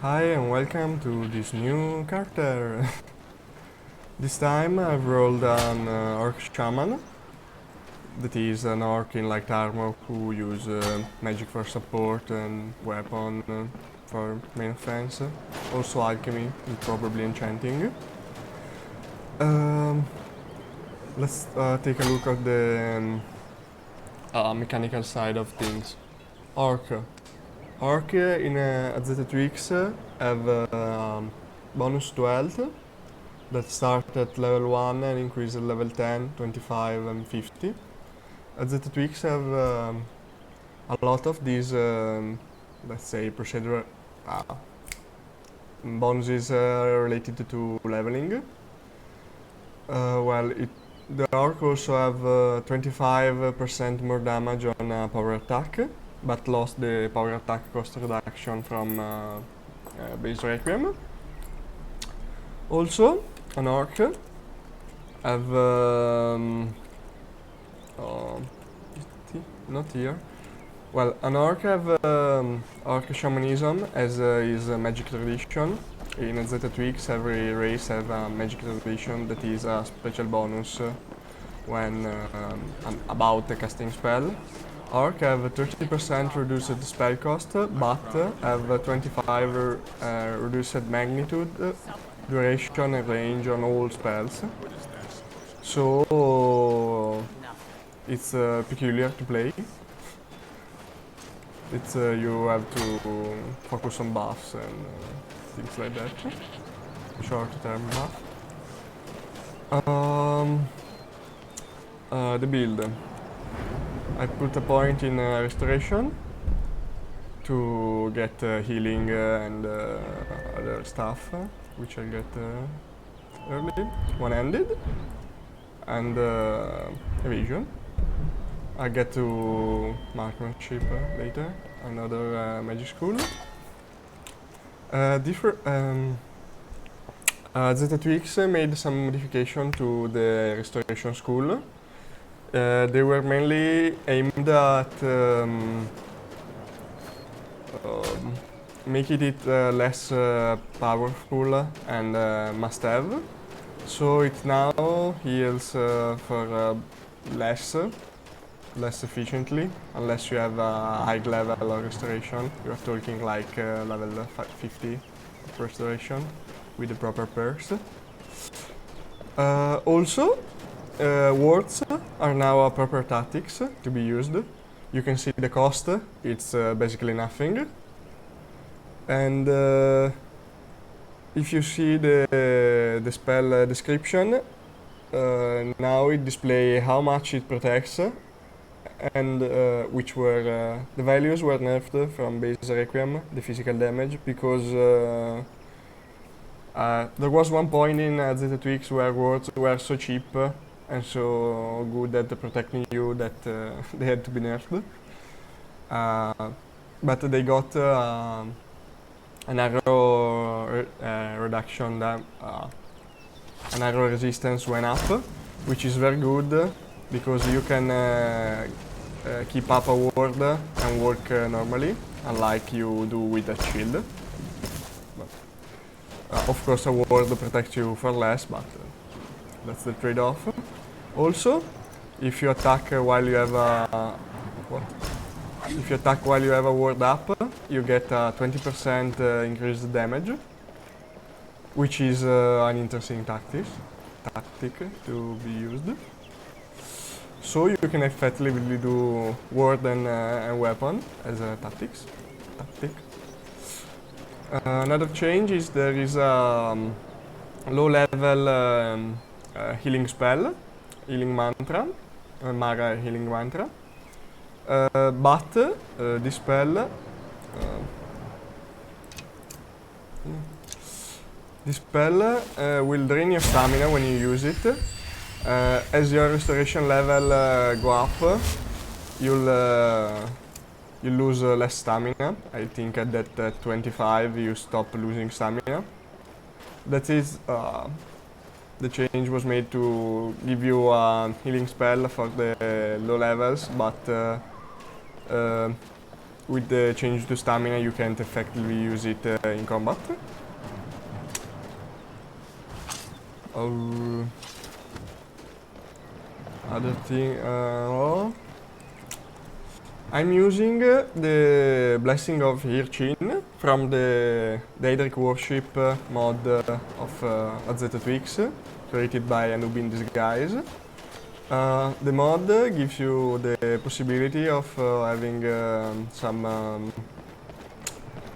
Hi and welcome to this new character. This time I've rolled an orc shaman. That is an orc in light armor who use magic for support and weapon for main offense. Also alchemy and probably enchanting. Um, let's take a look at the mechanical side of things. Orc. Orc in AZT tweaks have bonus to health that start at level 1 and increase at level 10, 25 and 50. AZT tweaks have a lot of these, let's say, procedural bonuses related to leveling. The orc also have 25% more damage on power attack, but lost the power attack cost reduction from base Requiem. Also, an orc have not here. Well, an orc have orc shamanism as his magic tradition. In AZT tweaks, every race have a magic tradition that is a special bonus when about the casting spell. Orc have 30% reduced spell cost, but have 25 reduced magnitude, duration and range on all spells. So it's peculiar to play. It's you have to focus on buffs and things like that. Short-term buff. The build. I put a point in restoration to get healing and other stuff, which I get early, one-handed, and evasion. I get to marksmanship later, another magic school. ZT Tweaks made some modification to the restoration school. They were mainly aimed at making it less powerful and must-have. So it now heals for less efficiently, unless you have a high level of restoration. You're talking like level 50 of restoration with the proper perks. Also, wards are now proper tactics to be used. You can see the cost, it's basically nothing. And if you see the spell description, now it displays how much it protects, and which were the values were nerfed from base Requiem, the physical damage, because there was one point in ZT Tweaks where wards were so cheap and so good at protecting you that they had to be nerfed. But they got an arrow reduction, an arrow resistance went up, which is very good because you can keep up a ward and work normally, unlike you do with a shield. But, of course, a ward protects you for less, but that's the trade-off. Also, if you attack while you have a ward up, you get a 20% increased damage, which is an interesting tactic to be used. So you can effectively do ward and weapon as a tactic. Another change is there is a low-level healing spell, healing mantra, Mara healing mantra. But this spell will drain your stamina when you use it. As your restoration level go up, you'll lose less stamina. I think at that 25 you stop losing stamina. That is, the change was made to give you a healing spell for the low levels, but with the change to stamina you can't effectively use it in combat. Other thing, I'm using the Blessing of Hirchin from the Daedric Worship mod of AZT, created by a noob in disguise. The mod gives you the possibility of having some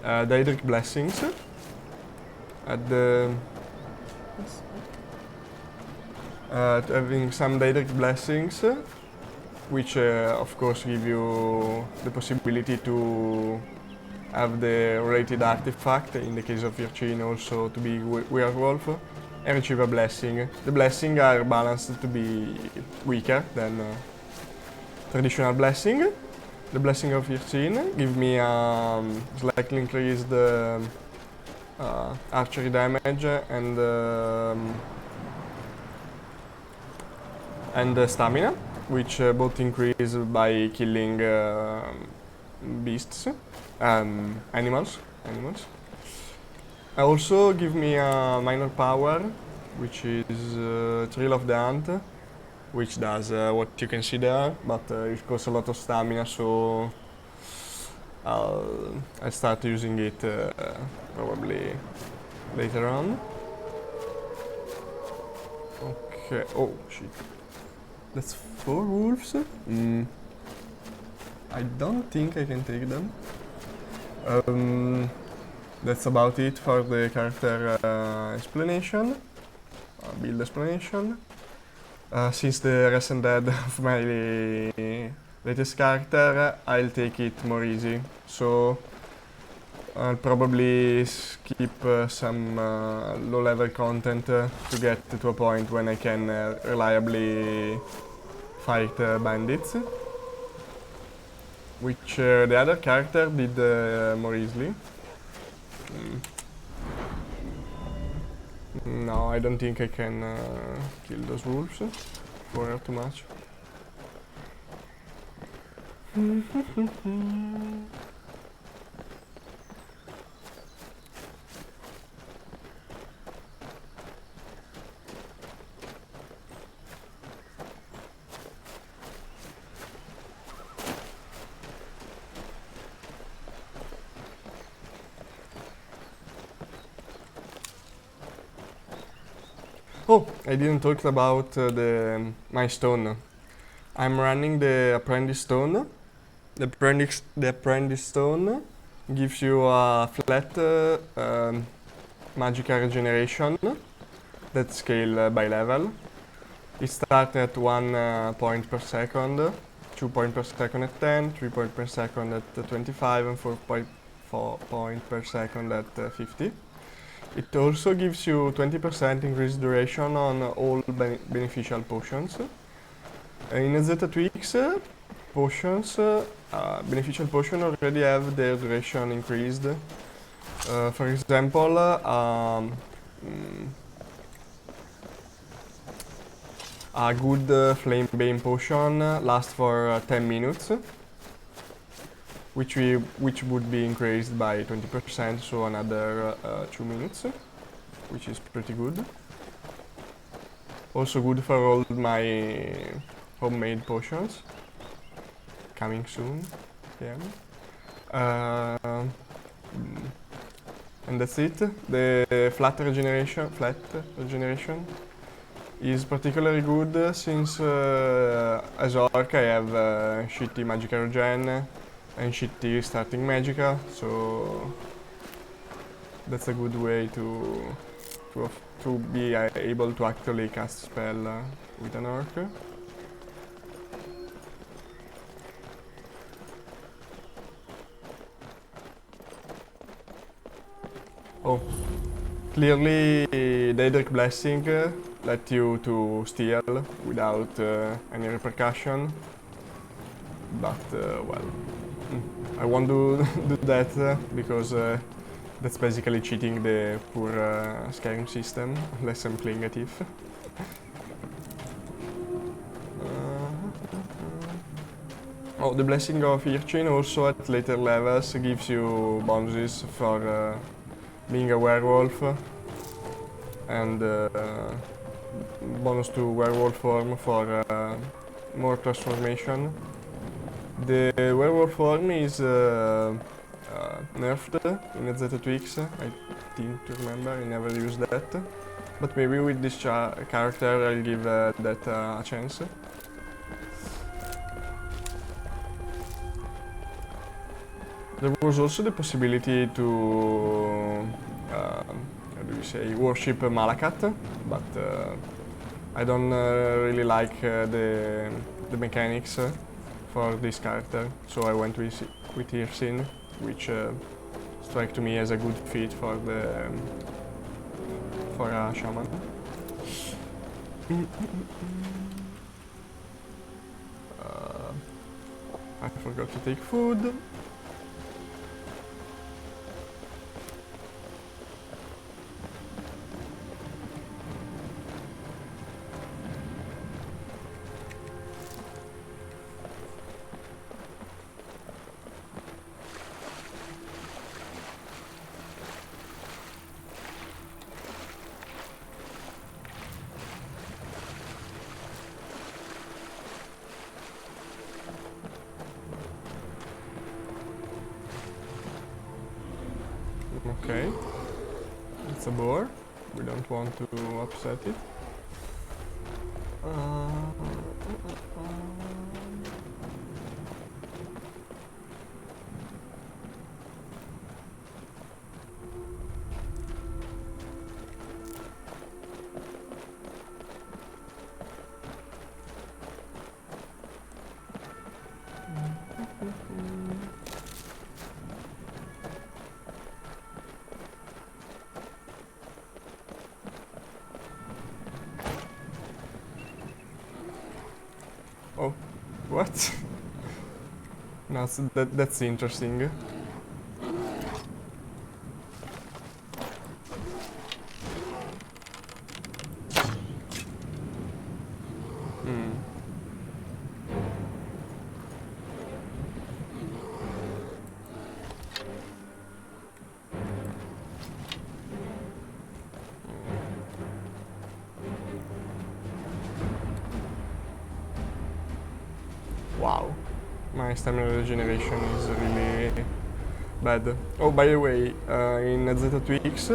Daedric blessings at the having some Daedric blessings, which of course give you the possibility to have the related artifact, in the case of Hirchin also to be werewolf, and receive a blessing. The blessings are balanced to be weaker than traditional blessing. The blessing of Hirchin give me slightly increased archery damage and stamina, which both increase by killing beasts, animals. Also give me a minor power, which is Thrill of the Hunt, which does what you can see there, but it costs a lot of stamina, so I'll start using it probably later on. Okay, oh shit. That's 4 wolves? I don't think I can take them. That's about it for the character explanation, build explanation. Since the recent death of my latest character, I'll take it more easy. So I'll probably skip some low-level content to get to a point when I can reliably fight bandits, which the other character did more easily. No, I don't think I can kill those wolves, for too much. Oh, I didn't talk about my stone. I'm running the Apprentice Stone. The Apprentice Stone gives you a flat magical regeneration that scale by level. It starts at 1 point per second, 2 points per second at 10, 3 points per second at 25, and 4 points per second at 50. It also gives you 20% increased duration on all beneficial potions. In AZT tweaks, potions, beneficial potions already have their duration increased. For example, a good Flame Bane potion lasts for 10 minutes, which would be increased by 20%, so another 2 minutes, which is pretty good. Also good for all my homemade potions, coming soon, yeah. And that's it. The flat regeneration is particularly good since as Orc I have shitty magical regen and shitty starting magica, so that's a good way to be able to actually cast spell with an Orc. Oh, clearly Daedric Blessing let you to steal without any repercussion, but well, I won't do that because that's basically cheating the poor Skyrim system, unless I'm playing a thief. Oh, the Blessing of Irchin also at later levels gives you bonuses for being a werewolf and bonus to werewolf form for more transformation. The werewolf form is nerfed in AZT tweaks, I think to remember, I never used that. But maybe with this character I'll give that a chance. There was also the possibility to, how do you say, worship Malakat, but I don't really like the mechanics for this character, so I went with Irsin, which struck to me as a good fit for a shaman. I forgot to take food. Okay, it's a boar. We don't want to upset it. Oh, what? No, that's interesting. Wow, my stamina regeneration is really bad. Oh, by the way, in AZT tweaks,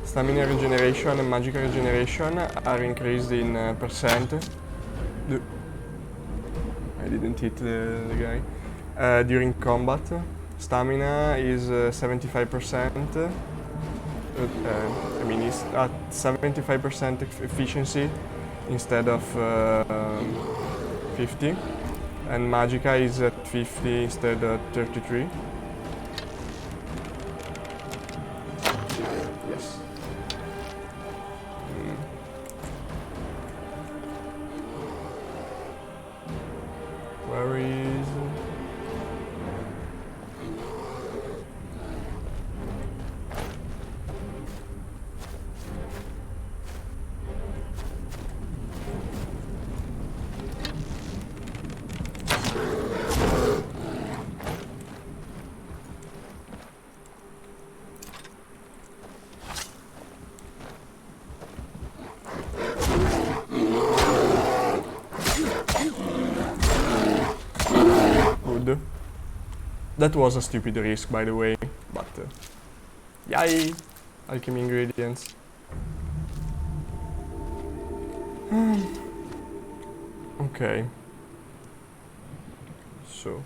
stamina regeneration and magic regeneration are increased in percent. I didn't hit the guy. During combat, stamina is 75%. I mean, it's at 75% efficiency instead of 50. And Magica is at 50 instead of 33. Yes. Where is... Good. That was a stupid risk, by the way, but yay! Alchemy ingredients. Okay. So,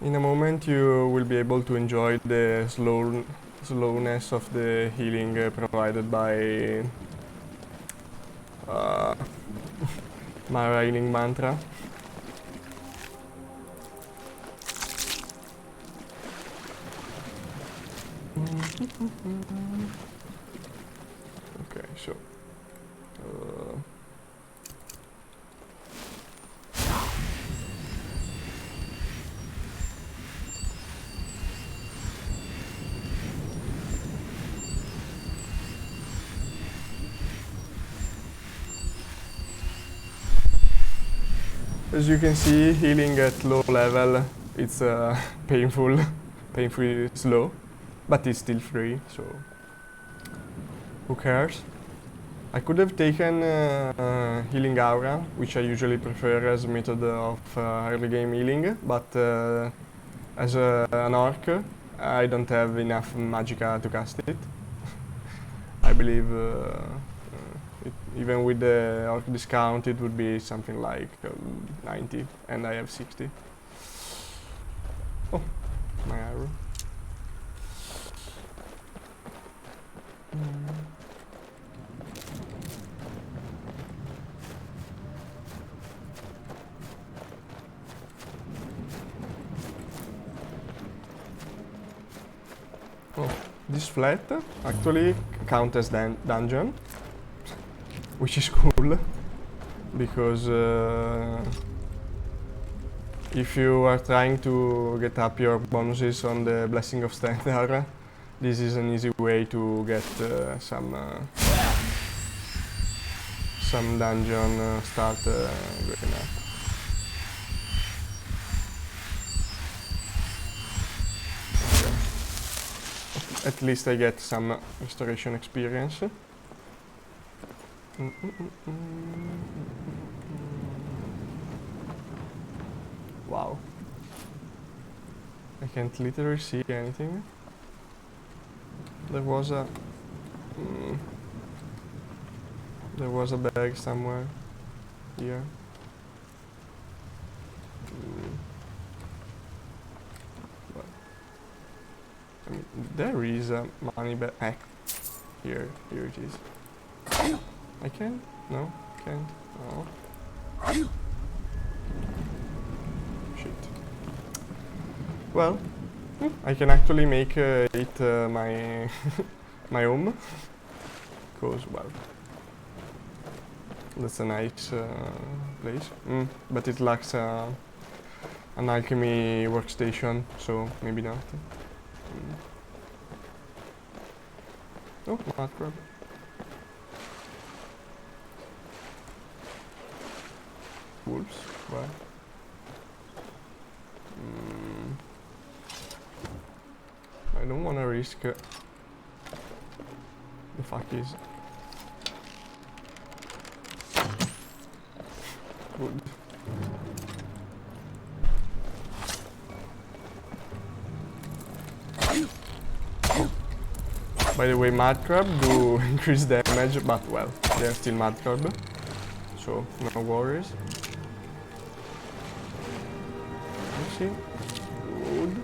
in a moment you will be able to enjoy the slowness of the healing provided by my healing mantra. Okay, so As you can see, healing at low level, it's painfully slow, but it's still free, so who cares? I could have taken healing aura, which I usually prefer as a method of early game healing, but as an orc, I don't have enough magicka to cast it. I believe even with the orc discount, it would be something like 90, and I have 60. Oh, my arrow. Oh, this flat actually counts as dungeon, which is cool, because if you are trying to get up your bonuses on the Blessing of Stendarr, this is an easy way to get some dungeon start going up. At least I get some restoration experience. Wow. I can't literally see anything. There was a bag somewhere here. I mean, there is a money bag. Here it is. I can? No, can't. No. Shit. Well, I can actually make it my my home. Cause well, that's a nice place. But it lacks an alchemy workstation, so maybe not. Oh, mud crab. Wolves? Why? I don't want to risk the fuck is wood. By the way, mud crab do increase damage, but well, they're still mud crab, so no worries. Let's see. Wood.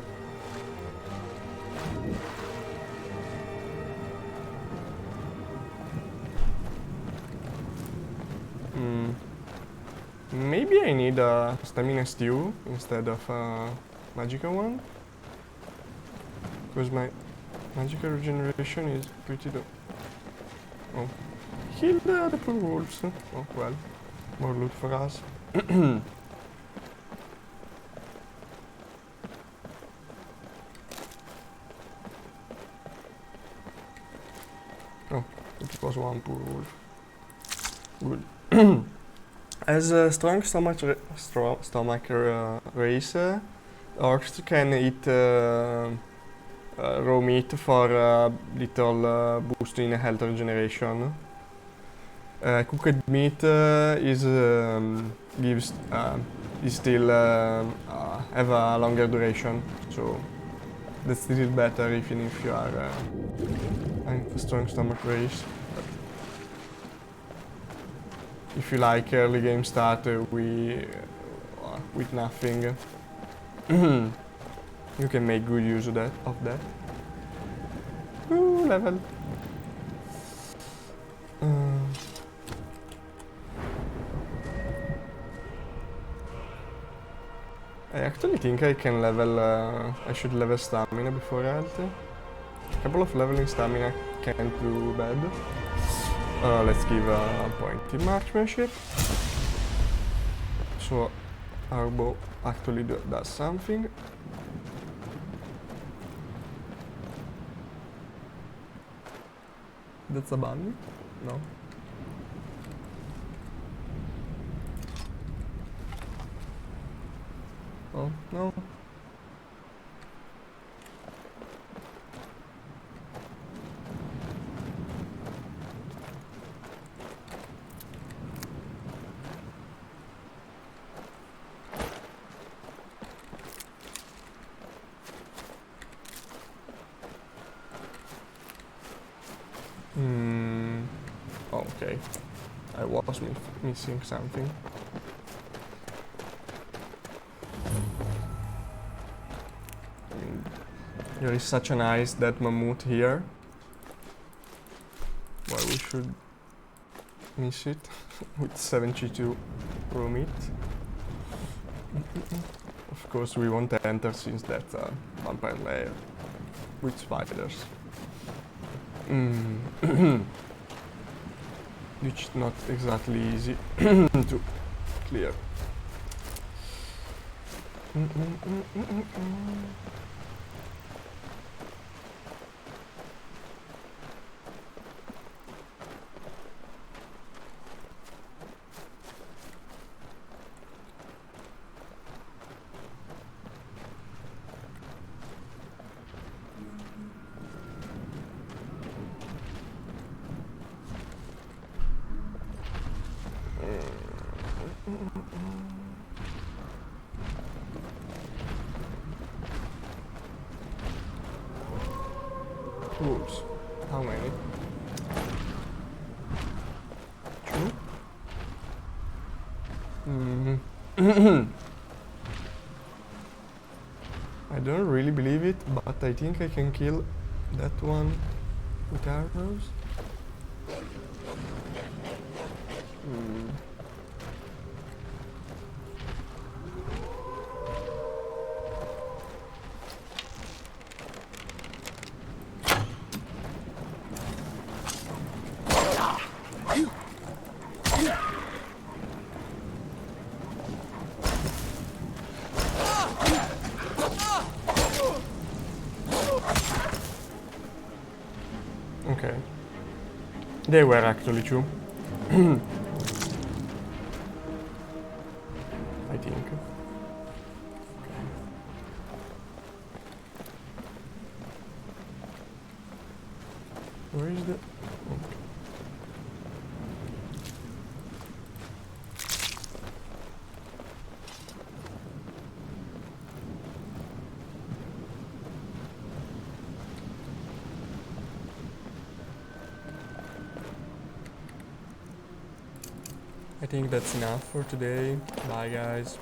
Maybe I need a stamina stew instead of a magical one, because my magical regeneration is pretty low. Oh, kill the poor wolves. Oh well, more loot for us. Oh, it was one poor wolf. Good. As a strong stomach race, orcs can eat raw meat for a little boost in health regeneration. Cooked meat is still have a longer duration, so that's still better even if you are a strong stomach race. If you like early game start with nothing, you can make good use of that. Ooh, level. I actually think I can level. I should level stamina before health. A couple of leveling stamina can't do bad. Let's give a point in marksmanship. So our bow actually does something. That's a bunny? No. Oh, no. Oh, okay. I was missing something. There is such a nice dead mammoth here. Why we should miss it with 72 raw meat. Of course we won't enter since that's a vampire lair with spiders. Which is not exactly easy to clear. Wolves. How many? 2? I don't really believe it, but I think I can kill that one with arrows. Okay. They were actually 2. I think. Okay. Where is the... Okay. I think that's enough for today. Bye guys.